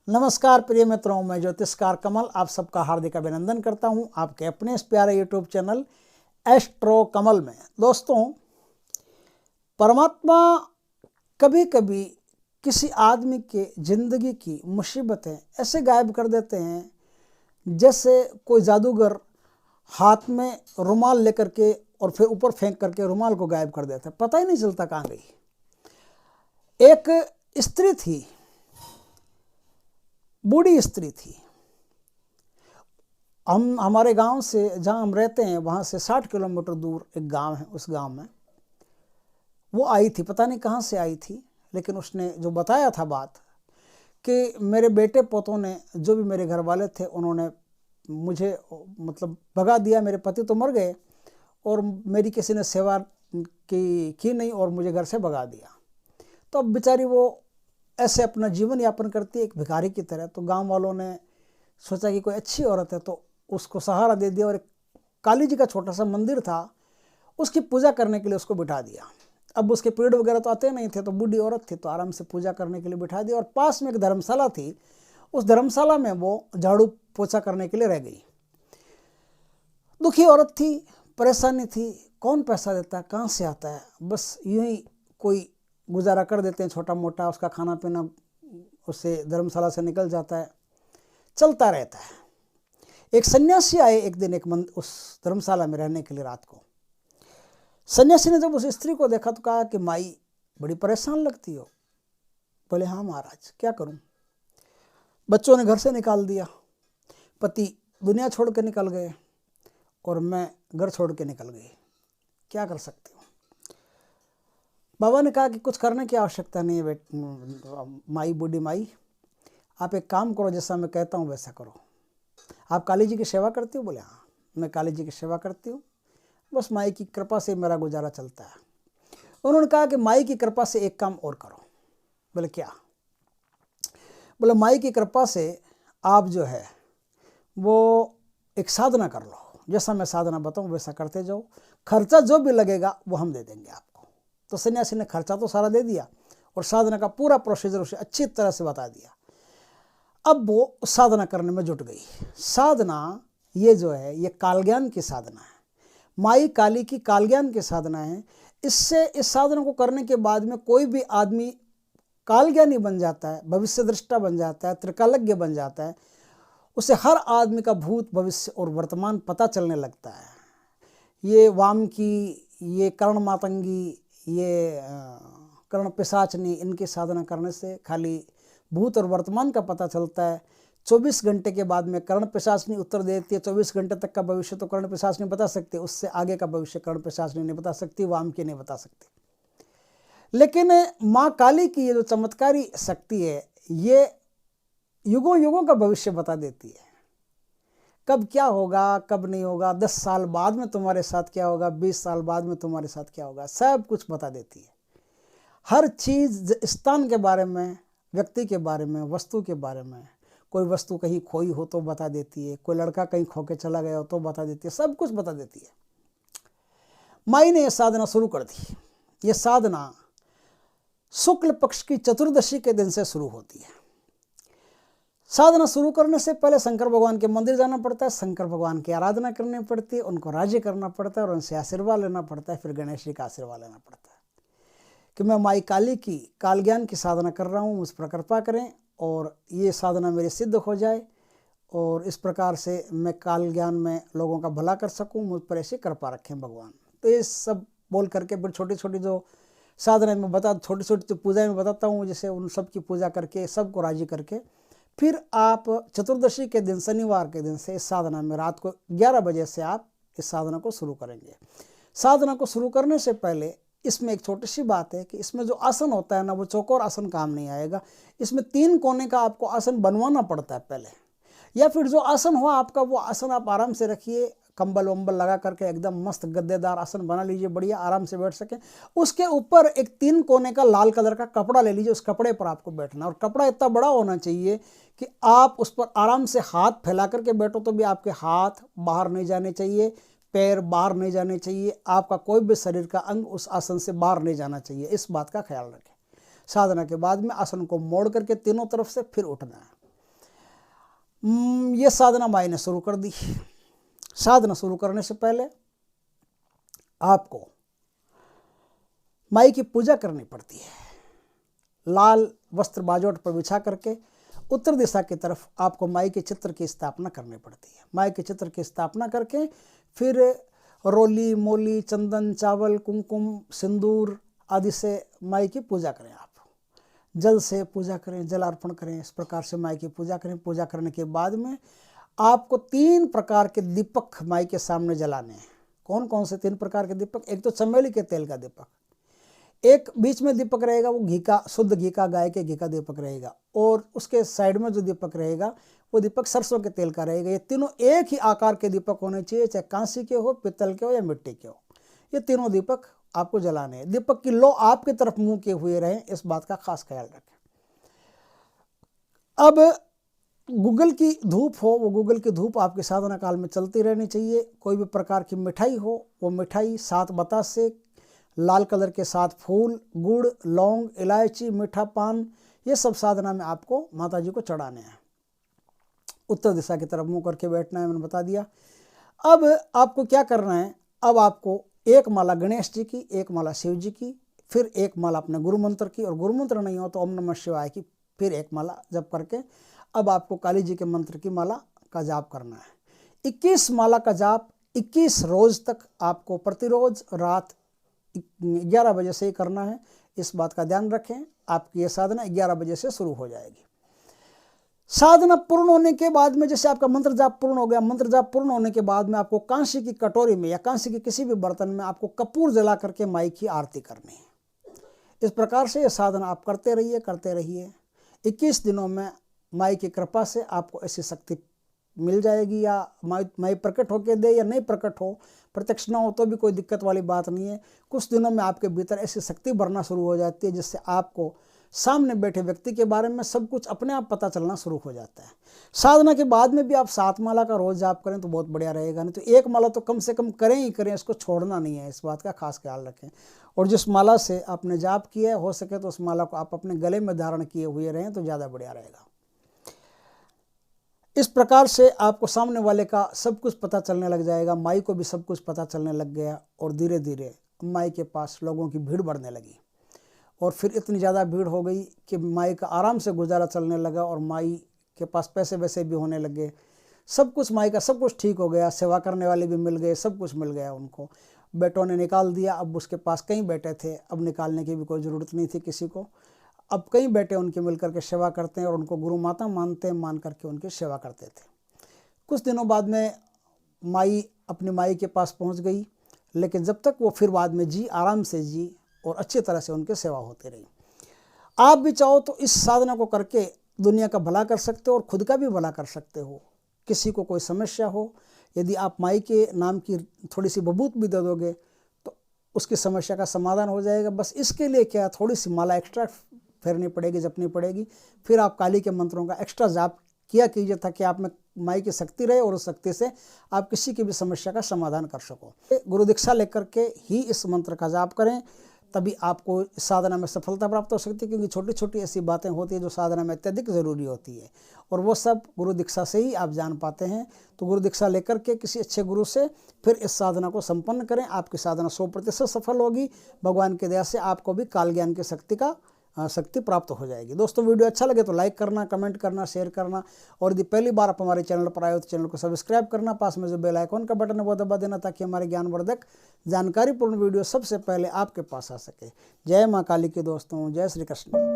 नमस्कार प्रिय मित्रों, मैं ज्योतिषकार कमल आप सबका हार्दिक अभिनंदन करता हूं आपके अपने इस प्यारे यूट्यूब चैनल एस्ट्रो कमल में। दोस्तों, परमात्मा कभी कभी किसी आदमी के ज़िंदगी की मुसीबतें ऐसे गायब कर देते हैं जैसे कोई जादूगर हाथ में रुमाल लेकर के और फिर ऊपर फेंक करके रुमाल को गायब कर देता है, पता ही नहीं चलता कहाँ गई। एक स्त्री थी, बूढ़ी स्त्री थी। हमारे गांव से जहां हम रहते हैं वहां से 60 किलोमीटर दूर एक गांव है। उस गांव में वो आई थी, पता नहीं कहां से आई थी, लेकिन उसने जो बताया था बात कि मेरे बेटे पोतों ने, जो भी मेरे घर वाले थे, उन्होंने मुझे मतलब भगा दिया। मेरे पति तो मर गए और मेरी किसी ने सेवा की नहीं और मुझे घर से भगा दिया। तो अब बेचारी वो ऐसे अपना जीवन यापन करती है एक भिखारी की तरह। तो गांव वालों ने सोचा कि कोई अच्छी औरत है तो उसको सहारा दे दिया और एक काली जी का छोटा सा मंदिर था, उसकी पूजा करने के लिए उसको बिठा दिया। अब उसके पीरियड वगैरह तो आते नहीं थे, तो बूढ़ी औरत थी तो आराम से पूजा करने के लिए बिठा दिया। और पास में एक धर्मशाला थी, उस धर्मशाला में वो झाड़ू पोछा करने के लिए रह गई। दुखी औरत थी, परेशानी थी, कौन पैसा देता है, कहाँ से आता है, बस यूँ ही कोई गुजारा कर देते हैं छोटा मोटा, उसका खाना पीना उससे धर्मशाला से निकल जाता है, चलता रहता है। एक सन्यासी आए एक दिन उस धर्मशाला में रहने के लिए रात को। सन्यासी ने जब उस स्त्री को देखा तो कहा कि माई बड़ी परेशान लगती हो। बोले हाँ महाराज, क्या करूं, बच्चों ने घर से निकाल दिया, पति दुनिया छोड़ के निकल गए और मैं घर छोड़ के निकल गई, क्या कर सकती हूँ। बाबा ने कहा कि कुछ करने की आवश्यकता नहीं है माई, बूढ़ी माई, आप एक काम करो, जैसा मैं कहता हूँ वैसा करो। आप काली जी की सेवा करती हो? बोले हाँ, मैं काली जी की सेवा करती हूँ, बस माई की कृपा से मेरा गुजारा चलता है। उन्होंने कहा कि माई की कृपा से एक काम और करो। बोले क्या? बोले माई की कृपा से आप जो है वो एक साधना कर लो, जैसा मैं साधना बताऊँ वैसा करते जाओ, खर्चा जो भी लगेगा वो हम दे देंगे आपको। तो सन्यासी ने खर्चा तो सारा दे दिया और साधना का पूरा प्रोसीजर उसे अच्छी तरह से बता दिया। अब वो साधना करने में जुट गई। साधना ये जो है ये कालज्ञान की साधना है, माई काली की कालज्ञान की साधना है। इससे इस साधना को करने के बाद में कोई भी आदमी कालज्ञानी बन जाता है, भविष्य दृष्टा बन जाता है, त्रिकालज्ञ बन जाता है। उसे हर आदमी का भूत भविष्य और वर्तमान पता चलने लगता है। ये वाम की, ये कर्ण मातंगी, ये कर्ण पिशाचनी, इनकी साधना करने से खाली भूत और वर्तमान का पता चलता है। 24 घंटे के बाद में कर्ण पिशाचनी उत्तर देती है। 24 घंटे तक का भविष्य तो कर्ण पिशाचनी बता सकती, उससे आगे का भविष्य कर्ण पिशाचनी नहीं बता सकती, वाम की नहीं बता सकती। लेकिन माँ काली की ये जो चमत्कारी शक्ति है, ये युगों युगों का भविष्य बता देती है। कब क्या होगा, कब नहीं होगा, 10 साल बाद में तुम्हारे साथ क्या होगा, 20 साल बाद में तुम्हारे साथ क्या होगा, सब कुछ बता देती है। हर चीज़, स्थान के बारे में, व्यक्ति के बारे में, वस्तु के बारे में, कोई वस्तु कहीं खोई हो तो बता देती है, कोई लड़का कहीं खो के चला गया हो तो बता देती है, सब कुछ बता देती है। माई ने यह साधना शुरू कर दी। ये साधना शुक्ल पक्ष की चतुर्दशी के दिन से शुरू होती है। साधना शुरू करने से पहले शंकर भगवान के मंदिर जाना पड़ता है, शंकर भगवान की आराधना करनी पड़ती है, उनको राज्य करना पड़ता है और उनसे आशीर्वाद लेना पड़ता है। फिर गणेश जी का आशीर्वाद लेना पड़ता है कि मैं माई काली की कालज्ञान की साधना कर रहा हूँ, मुझ पर कृपा करें और ये साधना मेरी सिद्ध हो जाए और इस प्रकार से मैं काल ज्ञान में लोगों का भला कर सकूँ, मुझ पर ऐसी कृपा रखें भगवान। तो ये सब बोल करके फिर छोटी छोटी जो साधना में छोटी छोटी जो पूजा में बताता हूँ, जैसे उन सब की पूजा करके सबको राजी करके फिर आप चतुर्दशी के दिन, शनिवार के दिन से इस साधना में रात को 11 बजे से आप इस साधना को शुरू करेंगे। साधना को शुरू करने से पहले इसमें एक छोटी सी बात है कि इसमें जो आसन होता है ना, वो चौकोर आसन काम नहीं आएगा। इसमें 3 कोने का आपको आसन बनवाना पड़ता है पहले, या फिर जो आसन हो आपका वो आसन आप आराम से रखिए, कंबल वंबल लगा करके एकदम मस्त गद्देदार आसन बना लीजिए, बढ़िया आराम से बैठ सकें। उसके ऊपर एक 3 कोने का लाल कलर का कपड़ा ले लीजिए, उस कपड़े पर आपको बैठना, और कपड़ा इतना बड़ा होना चाहिए कि आप उस पर आराम से हाथ फैला करके बैठो तो भी आपके हाथ बाहर नहीं जाने चाहिए, पैर बाहर नहीं जाने चाहिए, आपका कोई भी शरीर का अंग उस आसन से बाहर नहीं जाना चाहिए, इस बात का ख्याल रखें। साधना के बाद में आसन को मोड़ करके तीनों तरफ से फिर उठना है। ये साधना माई ने शुरू कर दी। साधना शुरू करने से पहले आपको माई की पूजा करनी पड़ती है। लाल वस्त्र बाजोट पर बिछा करके उत्तर दिशा की तरफ आपको माई के चित्र की स्थापना करनी पड़ती है। माई के चित्र की स्थापना करके फिर रोली, मोली, चंदन, चावल, कुमकुम, सिंदूर आदि से माई की पूजा करें। आप जल से पूजा करें, जल अर्पण करें, इस प्रकार से माई की पूजा करें। पूजा करने के बाद में आपको 3 प्रकार के दीपक माई के सामने जलाने हैं। कौन कौन से 3 प्रकार के दीपक? एक तो चमेली के तेल का दीपक, एक बीच में दीपक रहेगा वो घी का, शुद्ध घी का, गाय के घी का दीपक रहेगा, और उसके साइड में जो दीपक रहेगा वो दीपक सरसों के तेल का रहेगा। ये तीनों एक ही आकार के दीपक होने चाहिए, चाहे कांसी के हो, पित्तल के हो या मिट्टी के हो। ये तीनों दीपक आपको जलाने हैं। दीपक की लो आपकी तरफ मुंह किए हुए रहें, इस बात का खास ख्याल रखें। अब गूगल की धूप हो, वो गूगल की धूप आपके साधना काल में चलती रहनी चाहिए। कोई भी प्रकार की मिठाई हो, वो मिठाई 7 बतासे, लाल कलर के 7 फूल, गुड़, लौंग, इलायची, मीठा पान, ये सब साधना में आपको माता जी को चढ़ाने हैं। उत्तर दिशा की तरफ मुंह करके बैठना है, मैंने बता दिया। अब आपको क्या करना है? अब आपको एक माला गणेश जी की, एक माला शिव जी की, फिर एक माला अपने गुरु मंत्र की, और गुरु मंत्र नहीं हो तो ओम नमः शिवाय की फिर एक माला जप करके अब आपको काली जी के मंत्र की माला का जाप करना है। 21 माला का जाप 21 रोज तक आपको प्रतिरोज रात 11 बजे से ही करना है। इस बात का ध्यान रखें। आपकी ये साधना 11 बजे से शुरू हो जाएगी। साधना पूर्ण होने के बाद में, जैसे आपका मंत्र जाप पूर्ण हो गया, मंत्र जाप पूर्ण होने के बाद में आपको कांसी की कटोरी में या कांसी के किसी भी बर्तन में आपको कपूर जला करके माई की आरती करनी है। इस प्रकार से ये साधना आप करते रहिए। 21 दिनों में माई की कृपा से आपको ऐसी शक्ति मिल जाएगी, या माई प्रकट होके दे या नहीं प्रकट हो, प्रत्यक्ष ना हो तो भी कोई दिक्कत वाली बात नहीं है। कुछ दिनों में आपके भीतर ऐसी शक्ति बढ़ना शुरू हो जाती है जिससे आपको सामने बैठे व्यक्ति के बारे में सब कुछ अपने आप पता चलना शुरू हो जाता है। साधना के बाद में भी आप 7 माला का रोज जाप करें तो बहुत बढ़िया रहेगा, नहीं तो 1 माला तो कम से कम करें ही करें, इसको छोड़ना नहीं है, इस बात का खास ख्याल रखें। और जिस माला से आपने जाप किया है, हो सके तो उस माला को आप अपने गले में धारण किए हुए रहें तो ज़्यादा बढ़िया रहेगा। इस प्रकार से आपको सामने वाले का सब कुछ पता चलने लग जाएगा, माई को भी सब कुछ पता चलने लग गया, और धीरे धीरे माई के पास लोगों की भीड़ बढ़ने लगी, और फिर इतनी ज़्यादा भीड़ हो गई कि माई का आराम से गुजारा चलने लगा, और माई के पास पैसे वैसे भी होने लगे। सब कुछ माई का सब कुछ ठीक हो गया, सेवा करने वाले भी मिल गए, सब कुछ मिल गया उनको। बेटों ने निकाल दिया, अब उसके पास कई बेटे थे, अब निकालने की भी कोई ज़रूरत नहीं थी किसी को। अब कई बेटे उनके मिलकर के सेवा करते हैं और उनको गुरु माता मानते हैं, मान करके उनकी सेवा करते थे। कुछ दिनों बाद में माई अपनी माई के पास पहुंच गई, लेकिन जब तक वो फिर बाद में जी, आराम से जी, और अच्छी तरह से उनकी सेवा होती रही। आप भी चाहो तो इस साधना को करके दुनिया का भला कर सकते हो और खुद का भी भला कर सकते हो। किसी को कोई समस्या हो, यदि आप माई के नाम की थोड़ी सी बबूत भी दे दोगे तो उसकी समस्या का समाधान हो जाएगा। बस इसके लिए क्या, थोड़ी सी माला एक्स्ट्रा फेरनी पड़ेगी, जपनी पड़ेगी। फिर आप काली के मंत्रों का एक्स्ट्रा जाप किया कीजिए ताकि आप में माई की शक्ति रहे और उस शक्ति से आप किसी की भी समस्या का समाधान कर सको। गुरु दीक्षा लेकर के ही इस मंत्र का जाप करें, तभी आपको इस साधना में सफलता प्राप्त हो सकती है, क्योंकि छोटी छोटी ऐसी बातें होती हैं जो साधना में अत्यधिक ज़रूरी होती है, और वो सब गुरु दीक्षा से ही आप जान पाते हैं। तो गुरु दीक्षा लेकर के किसी अच्छे गुरु से फिर इस साधना को संपन्न करें। आपकी साधना 100% सफल होगी। भगवान की दया से आपको भी काल ज्ञान की शक्ति प्राप्त हो जाएगी। दोस्तों, वीडियो अच्छा लगे तो लाइक करना, कमेंट करना, शेयर करना, और यदि पहली बार आप हमारे चैनल पर आए हो तो चैनल को सब्सक्राइब करना। पास में जो बेल आइकॉन का बटन है वो दबा देना ताकि हमारे ज्ञानवर्धक जानकारीपूर्ण वीडियो सबसे पहले आपके पास आ सके। जय माँ काली की दोस्तों, जय श्री कृष्ण।